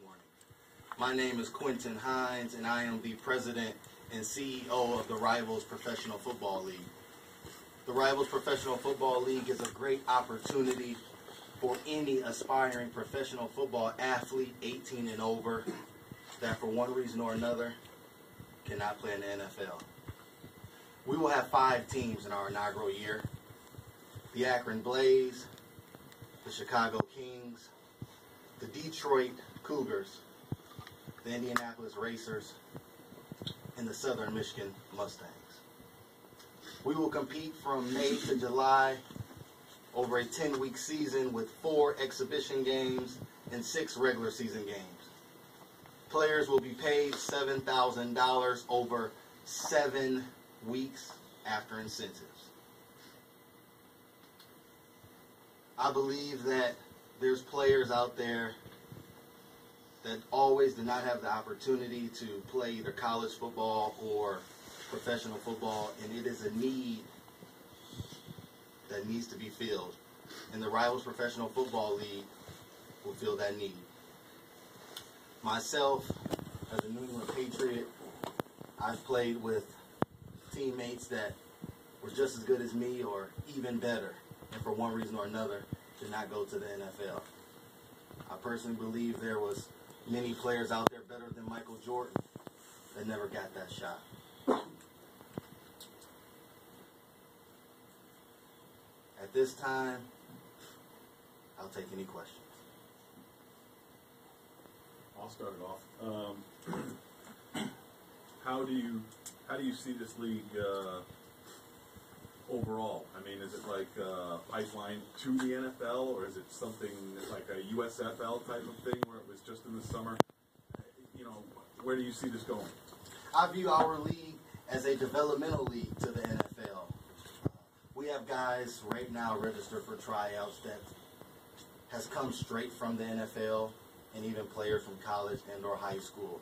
morning. My name is Quentin Hines, and I am the president and CEO of the Rivals Professional Football League. The Rivals Professional Football League is a great opportunity for any aspiring professional football athlete 18 and over that for one reason or another cannot play in the NFL. We will have 5 teams in our inaugural year: the Akron Blaze, the Chicago Kings, the Detroit Cougars, the Indianapolis Racers, and the Southern Michigan Mustangs. We will compete from May to July over a 10-week season with 4 exhibition games and 6 regular season games. Players will be paid $7,000 over 7 weeks after incentives. I believe that there's players out there that always do not have the opportunity to play either college football or professional football, and it is a need that needs to be filled. And the Rivals Professional Football League will fill that need. Myself, as a New England Patriot, I've played with teammates that were just as good as me or even better, and for one reason or another did not go to the NFL. I personally believe there was many players out there better than Michael Jordan that never got that shot. At this time, I'll take any questions. I'll start it off. How do you see this league overall? I mean, is it like a pipeline to the NFL, or is it something like a USFL type of thing where it was just in the summer? You know, where do you see this going? I view our league as a developmental league to the NFL. We have guys right now registered for tryouts that has come straight from the NFL, and even players from college and or high school.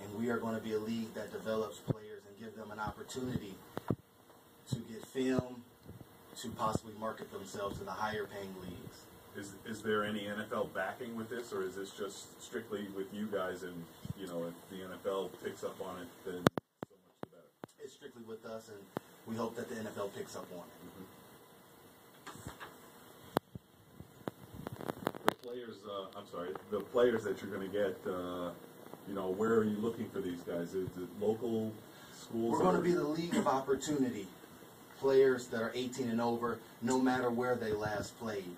And we are going to be a league that develops players and give them an opportunity to get film, to possibly market themselves to the higher paying leagues. Is there any NFL backing with this, or is this just strictly with you guys, and you know, if the NFL picks up on it, then so much the better? It's strictly with us, and we hope that the NFL picks up on it. The players that you're going to get, you know, where are you looking for these guys? Is it local schools? We're going to be the league of opportunity. Players that are 18 and over, no matter where they last played.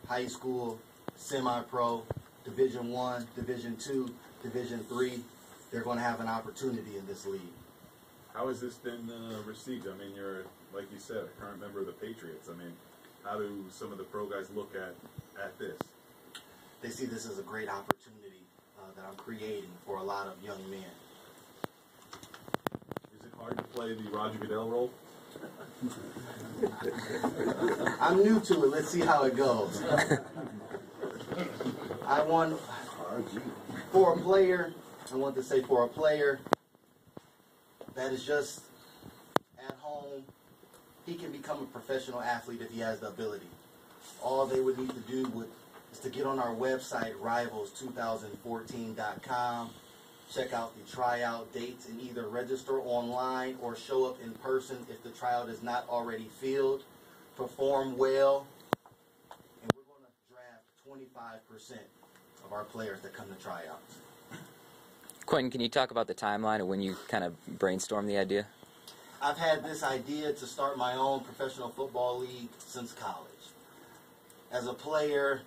High school, semi-pro, Division I, Division II, Division III, they're going to have an opportunity in this league. How has this been received? I mean, you're, like you said, a current member of the Patriots. I mean, how do some of the pro guys look at this? They see this as a great opportunity that I'm creating for a lot of young men. Is it hard to play the Roger Goodell role? I'm new to it. Let's see how it goes. I want for a player that is just at home, he can become a professional athlete if he has the ability. All they would need to do is to get on our website, rivals2014.com, check out the tryout dates, and either register online or show up in person if the tryout is not already filled. Perform well, and we're going to draft 25% of our players that come to tryouts. Quentin, can you talk about the timeline of when you kind of brainstormed the idea? I've had this idea to start my own professional football league since college. As a player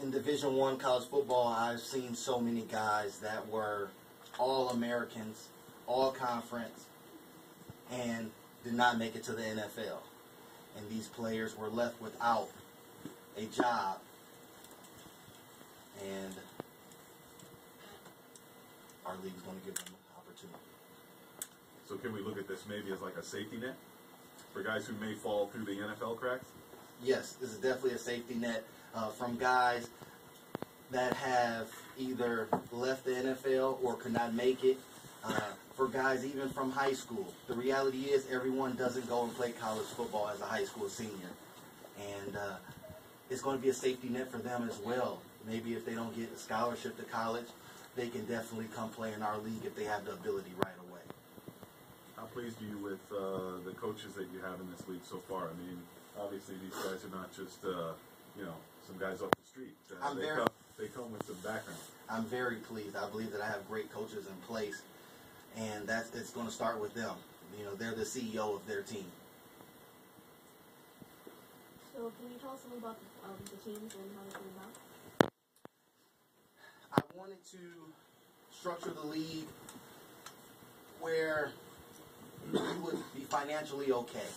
in Division I college football, I've seen so many guys that were All-Americans, All-Conference, and did not make it to the NFL. And these players were left without a job. And our league is going to give them an opportunity. So can we look at this maybe as like a safety net for guys who may fall through the NFL cracks? Yes, this is definitely a safety net from guys that have either left the NFL or could not make it. For guys even from high school, the reality is everyone doesn't go and play college football as a high school senior. And it's going to be a safety net for them as well. Maybe if they don't get a scholarship to college, they can definitely come play in our league if they have the ability right away. How pleased are you with the coaches that you have in this league so far? I mean, obviously these guys are not just some guys off the street. They come with some background. I'm very pleased. I believe that I have great coaches in place, and it's going to start with them. You know, they're the CEO of their team. So can you tell us a little about the teams and how they came about? I wanted to structure the league where we would be financially okay.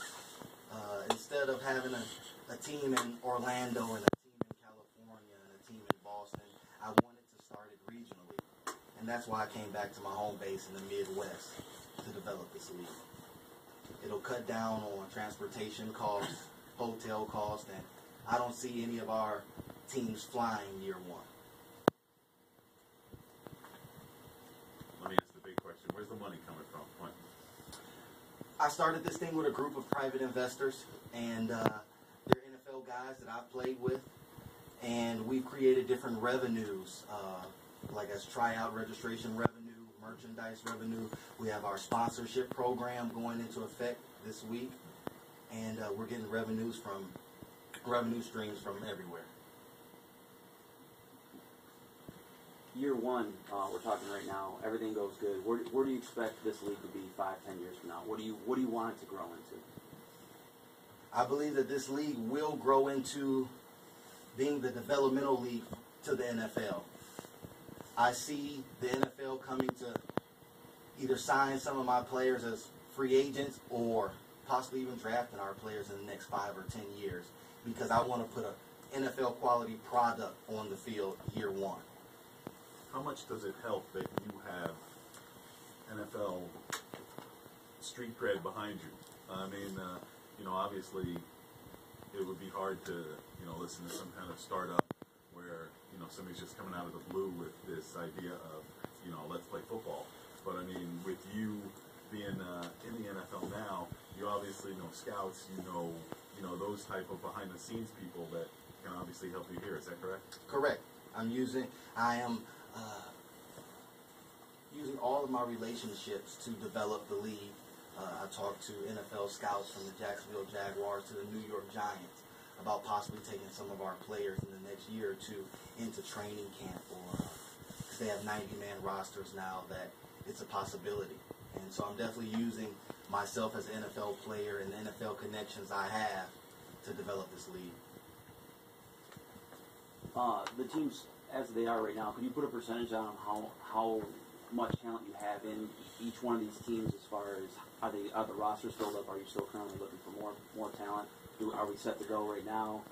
Instead of having a team in Orlando and a team in California and a team in Boston, I wanted to start it regionally. And that's why I came back to my home base in the Midwest to develop this league. It'll cut down on transportation costs, hotel costs, and I don't see any of our teams flying year one. Let me ask the big question. Where's the money coming from, Quentin? I started this thing with a group of private investors, and they're NFL guys that I've played with, and we've created different revenues, like as tryout registration revenue, merchandise revenue. We have our sponsorship program going into effect this week, and we're getting revenue streams from everywhere. Year one, we're talking right now. Everything goes good. Where do you expect this league to be 5-10 years from now? What do you want it to grow into? I believe that this league will grow into being the developmental league to the NFL. I see the NFL coming to either sign some of my players as free agents or possibly even drafting our players in the next 5 or 10 years, because I want to put an NFL quality product on the field year one. How much does it help that you have NFL street cred behind you? I mean, obviously it would be hard to, listen to some kind of startup where, somebody's just coming out of the blue with this idea of, let's play football. But I mean, with you being in the NFL now, you obviously know scouts, you know those type of behind the scenes people that can obviously help you here. Is that correct? Correct. I am using all of my relationships to develop the league. I talked to NFL scouts from the Jacksonville Jaguars to the New York Giants about possibly taking some of our players in the next year or two into training camp, or because they have 90-man rosters now, that it's a possibility. And so I'm definitely using myself as an NFL player and the NFL connections I have to develop this league. The teams as they are right now, can you put a percentage on how much talent you have in each one of these teams, as far as are the rosters filled up? Are you still currently looking for more talent? Are we set to go right now?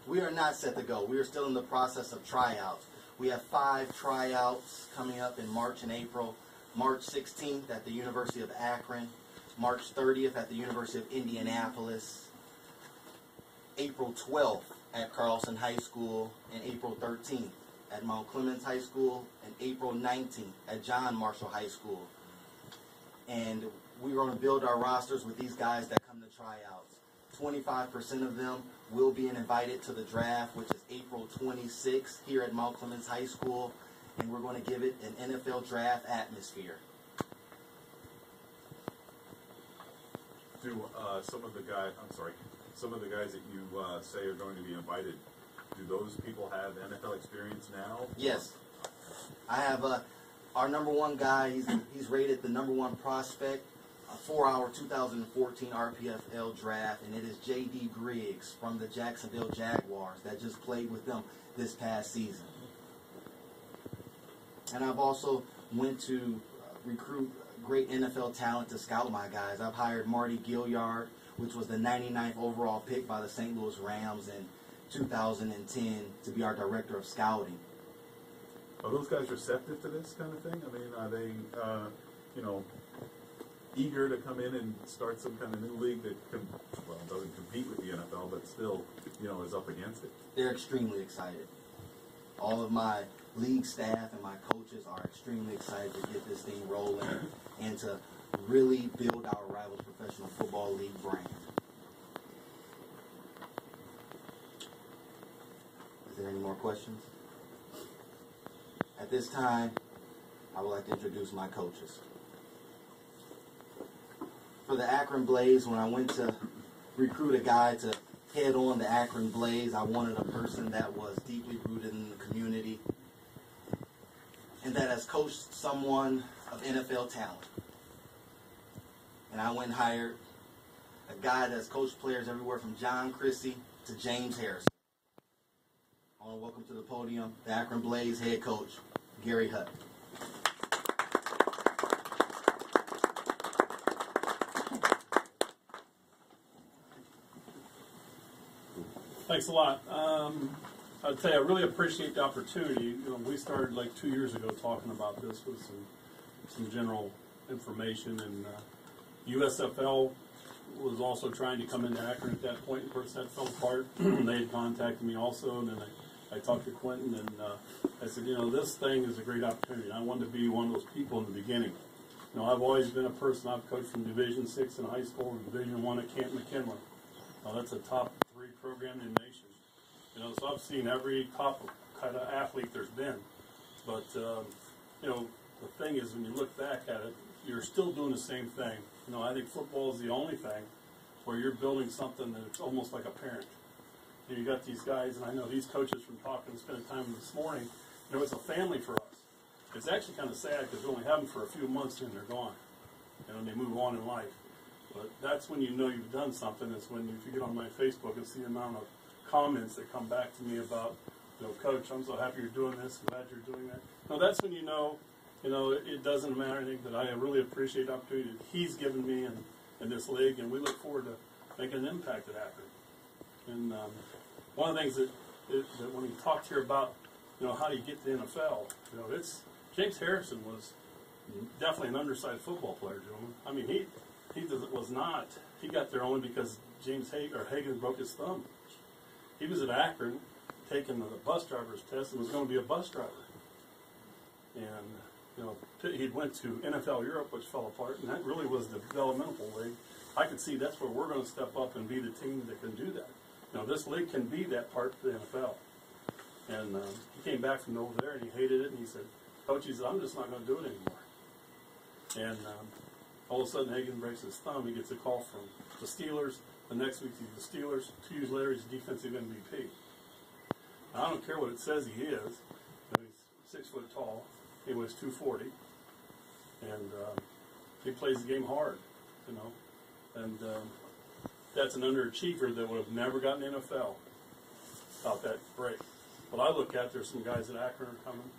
We are not set to go. We are still in the process of tryouts. We have 5 tryouts coming up in March and April. March 16th at the University of Akron, March 30th at the University of Indianapolis, April 12th at Carlson High School, and April 13th at Mount Clemens High School, and April 19th at John Marshall High School. And we're going to build our rosters with these guys that come to tryouts. 25% of them will be invited to the draft, which is April 26th here at Mount Clemens High School, and we're going to give it an NFL draft atmosphere. Do some of the guys that you say are going to be invited, do those people have NFL experience now? Yes. I have our number one guy, he's rated the number one prospect for our 2014 RPFL draft, and it is J.D. Griggs from the Jacksonville Jaguars that just played with them this past season. And I've also went to recruit great NFL talent to scout my guys. I've hired Marty Gilliard, which was the 99th overall pick by the St. Louis Rams in 2010, to be our director of scouting. Are those guys receptive to this kind of thing? I mean, are they, eager to come in and start some kind of new league that doesn't compete with the NFL, but still, is up against it? They're extremely excited. All of my league staff and my coaches are extremely excited to get this thing rolling and to really build our Rivals Professional Football League brand. Is there any more questions? At this time, I would like to introduce my coaches. For the Akron Blaze, when I went to recruit a guy to head on the Akron Blaze, I wanted a person that was deeply rooted in the community and that has coached someone of NFL talent. And I went and hired a guy that's coached players everywhere from John Chrissy to James Harrison. I want to welcome to the podium the Akron Blaze head coach, Gary Hutt. Thanks a lot. I'd say I really appreciate the opportunity. You know, we started like 2 years ago talking about this with some general information, and USFL was also trying to come into Akron at that point. Of course, that fell apart. They had contacted me also, and then I talked to Quentin, and I said, you know, this thing is a great opportunity. I wanted to be one of those people in the beginning. You know, I've always been a person. I've coached from Division VI in high school and Division I at Camp McKinley. Now, that's a top 3 program in the nation. You know, so I've seen every top kind of athlete there's been. But, you know, the thing is, when you look back at it, you're still doing the same thing. You know, I think football is the only thing where you're building something that's almost like a parent. You know, you got these guys, and I know these coaches from talking and spending time this morning, you know, it's a family for us. It's actually kind of sad because we only have them for a few months and they're gone. You know, and they move on in life. But that's when you know you've done something. Is when if you get on my Facebook and see the amount of comments that come back to me about, you know, Coach, I'm so happy you're doing this. I'm glad you're doing that. No, that's when you know, it doesn't matter. I think that I really appreciate the opportunity that he's given me in this league, and we look forward to making an impact at Akron. And one of the things that when you talked here about, you know, how do you get to the NFL, you know, James Harrison was definitely an undersized football player, gentlemen. I mean, he got there only because Hagan broke his thumb. He was at Akron taking the bus driver's test and was going to be a bus driver. And, you know, he went to NFL Europe, which fell apart, and that really was the developmental league. I could see that's where we're going to step up and be the team that can do that. You know, this league can be that part for the NFL. And he came back from over there and he hated it, and he said, Coach, he said, I'm just not going to do it anymore. And all of a sudden, Hagan breaks his thumb. He gets a call from the Steelers. The next week, he's the Steelers. 2 years later, he's defensive MVP. Now, I don't care what it says he is. You know, he's 6 foot tall. He weighs 240. And he plays the game hard, you know. And that's an underachiever that would have never gotten NFL without that break. But I look at, there's some guys at Akron are coming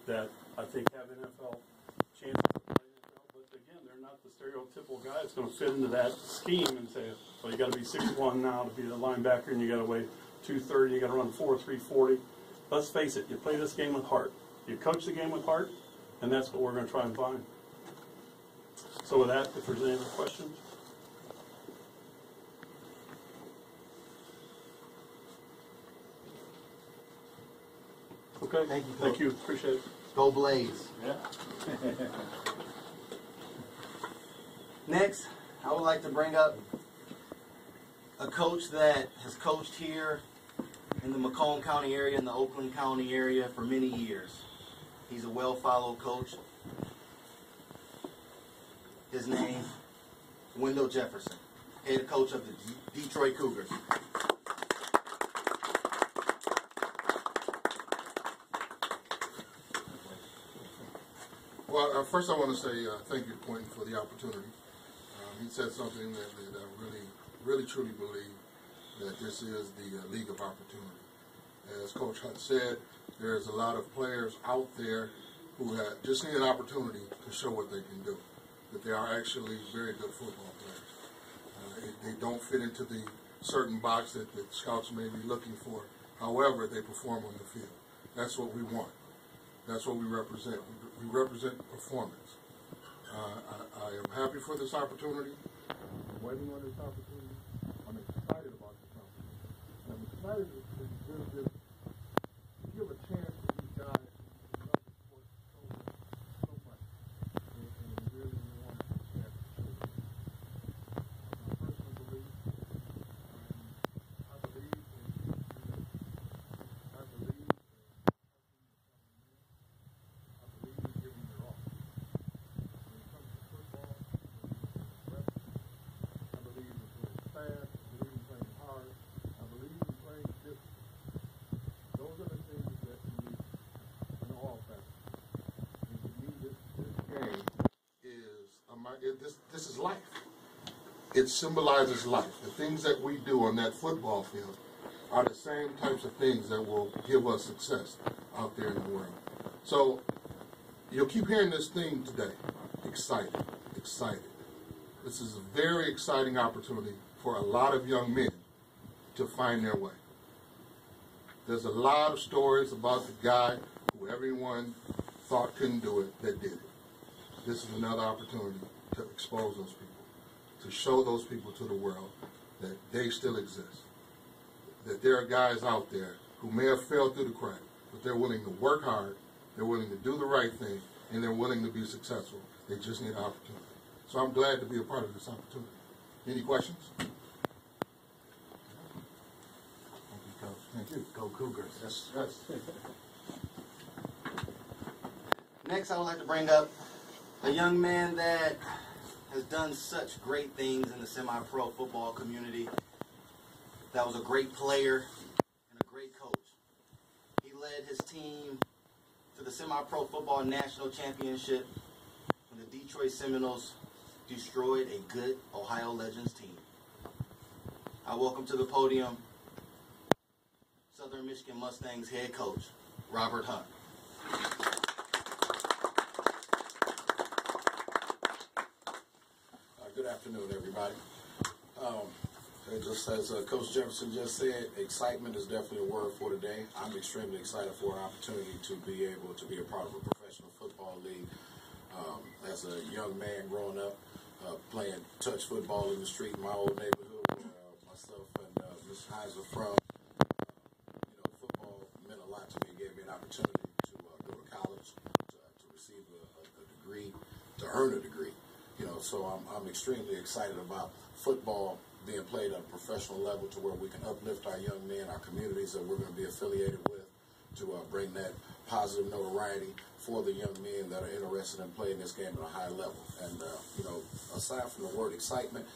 that I think have NFL chances to play NFL. But again, they're not the stereotypical guy that's going to fit into that scheme and say, well, you got to be 6'1" now to be the linebacker, and you got to weigh 230, you got to run 4.3 40. Let's face it, you play this game with heart. You coach the game with heart, and that's what we're going to try and find. So with that, if there's any other questions. Okay. Thank you, Coach. Thank you. Appreciate it. Go Blaze. Yeah. Next, I would like to bring up a coach that has coached here in the Macomb County area, in the Oakland County area for many years. He's a well-followed coach. His name, Wendell Jefferson, head coach of the Detroit Cougars. Well, first I want to say thank you to Quentin for the opportunity. He said something that I really truly believe, that this is the league of opportunity. As Coach Hutt said, there's a lot of players out there who have just need an opportunity to show what they can do, that they are actually very good football players. They don't fit into the certain box that the scouts may be looking for. However, they perform on the field. That's what we want. That's what we represent. We represent performance. I am happy for this opportunity. I'm waiting on this opportunity. I'm excited about this opportunity. And I'm excited to give a chance to these guys who love the sport so much. And really want a chance to show them. My personal belief, I believe in giving your all. this is life. It symbolizes life. The things that we do on that football field are the same types of things that will give us success out there in the world. So you'll keep hearing this theme today. Excited, excited. This is a very exciting opportunity for a lot of young men to find their way. There's a lot of stories about the guy who everyone thought couldn't do it that did it. This is another opportunity to expose those people, to show those people to the world that they still exist, that there are guys out there who may have fell through the cracks, but they're willing to work hard, they're willing to do the right thing, and they're willing to be successful. They just need an opportunity. So I'm glad to be a part of this opportunity. Any questions? Thank you. Go Cougars. Yes. Next, I would like to bring up a young man that has done such great things in the semi-pro football community. That was a great player and a great coach. He led his team to the semi-pro football national championship when the Detroit Seminoles destroyed a good Ohio Legends team. I welcome to the podium Southern Michigan Mustangs head coach, Robert Hunt. Good afternoon, everybody. Just as Coach Jefferson just said, excitement is definitely a word for today. I'm extremely excited for an opportunity to be able to be a part of a professional football league. As a young man growing up, playing touch football in the street in my old neighborhood where myself and Ms. Hines are from, football meant a lot to me. It gave me an opportunity to go to college, to receive a degree, to earn a degree. So I'm extremely excited about football being played at a professional level to where we can uplift our young men, our communities that we're going to be affiliated with, to bring that positive notoriety for the young men that are interested in playing this game at a high level. And, aside from the word excitement,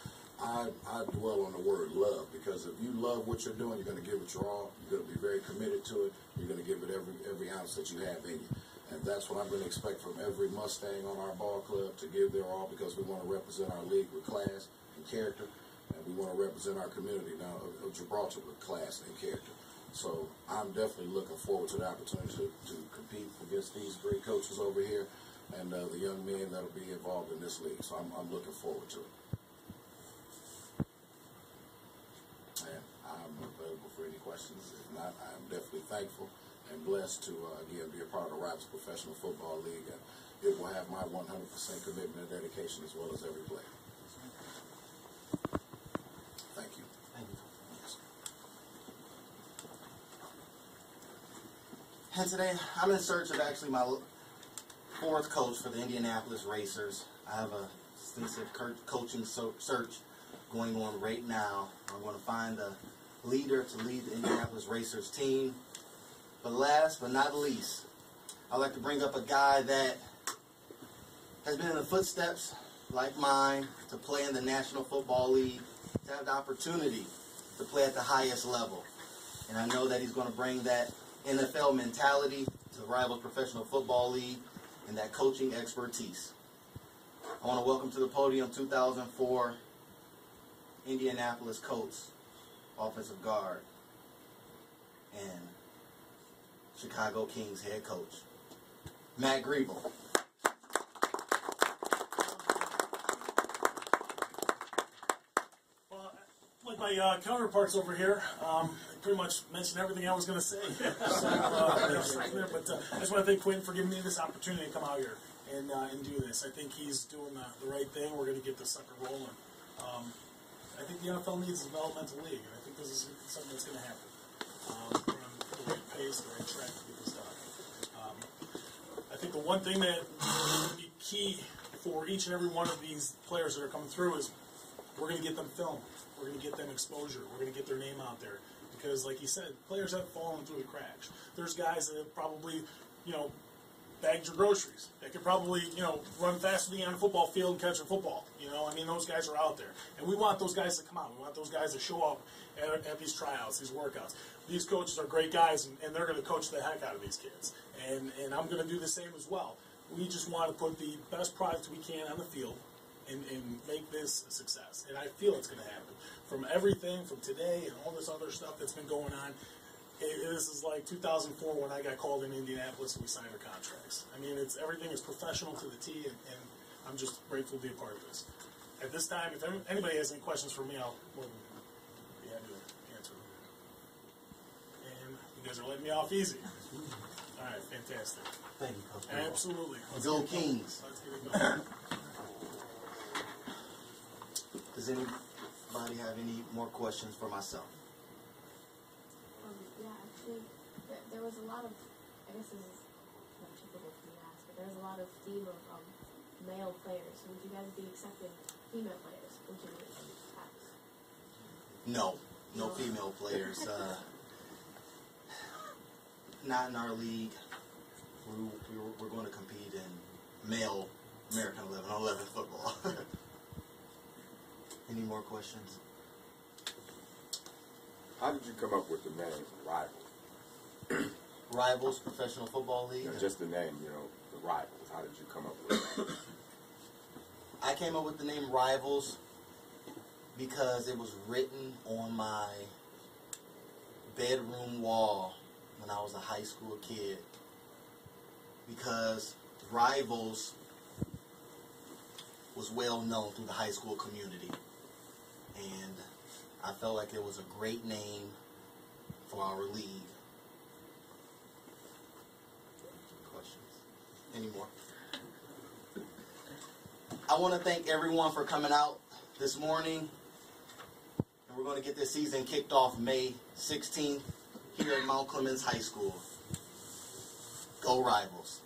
I dwell on the word love, because if you love what you're doing, you're going to give it your all. You're going to be very committed to it. You're going to give it every ounce that you have in you. And that's what I'm going to expect from every Mustang on our ball club, to give their all, because we want to represent our league with class and character, and we want to represent our community now of Gibraltar with class and character. So I'm definitely looking forward to the opportunity to compete against these great coaches over here and the young men that will be involved in this league. So I'm looking forward to it. And I'm available for any questions. If not, I'm definitely thankful and blessed to, again, be a part of the Rivals Professional Football League. And it will have my 100% commitment and dedication, as well as every player. Thank you. Thank you. And today, I'm in search of actually my fourth coach for the Indianapolis Racers. I have a extensive coaching search going on right now. I'm going to find a leader to lead the Indianapolis Racers team. But last but not least, I'd like to bring up a guy that has been in the footsteps like mine to play in the National Football League, to have the opportunity to play at the highest level. And I know that he's going to bring that NFL mentality to the Rivals Professional Football League and that coaching expertise. I want to welcome to the podium 2004 Indianapolis Colts offensive guard and Chicago Kings head coach, Matt Griebel. Well, like my counterparts over here, pretty much mentioned everything I was going to say. But I just want to thank Quentin for giving me this opportunity to come out here and do this. I think he's doing the right thing. We're going to get this sucker rolling. I think the NFL needs a developmental league, and I think this is something that's going to happen. We're on the right pace, the right track to get this done. I think the one thing that will be key for each and every one of these players that are coming through is we're going to get them film. We're going to get them exposure. We're going to get their name out there. Because, like you said, players have fallen through the cracks. There's guys that have probably, bagged your groceries. They could probably, run faster than you on a football field and catch a football. Those guys are out there. And we want those guys to come out. We want those guys to show up at these tryouts, these workouts. These coaches are great guys, and they're going to coach the heck out of these kids. And I'm going to do the same as well. We just want to put the best product we can on the field and make this a success. And I feel it's going to happen. From everything, from today and all this other stuff that's been going on, this is like 2004 when I got called in Indianapolis and we signed our contracts. I mean, everything is professional to the T, and I'm just grateful to be a part of this. At this time, if anybody has any questions for me, I'll more than be happy to answer them. And you guys are letting me off easy. All right, fantastic. Thank you, Coach. Absolutely. Go Kings. Let's get it going. Does anybody have any more questions for myself? Yeah, actually, there was a lot of, I guess this is not typical for me to ask, but there was a lot of theme of male players. Would you guys be accepting female players into the packs? No female players. Not in our league. We're going to compete in male American 11-on-11 football. Any more questions? How did you come up with the name Rivals? Rivals Professional Football League? Just the name, the Rivals. How did you come up with it? I came up with the name Rivals because it was written on my bedroom wall when I was a high school kid. Because Rivals was well known through the high school community. And I felt like it was a great name for our league. Questions? Any more? I want to thank everyone for coming out this morning. And we're going to get this season kicked off May 16th here at Mount Clemens High School. Go Rivals.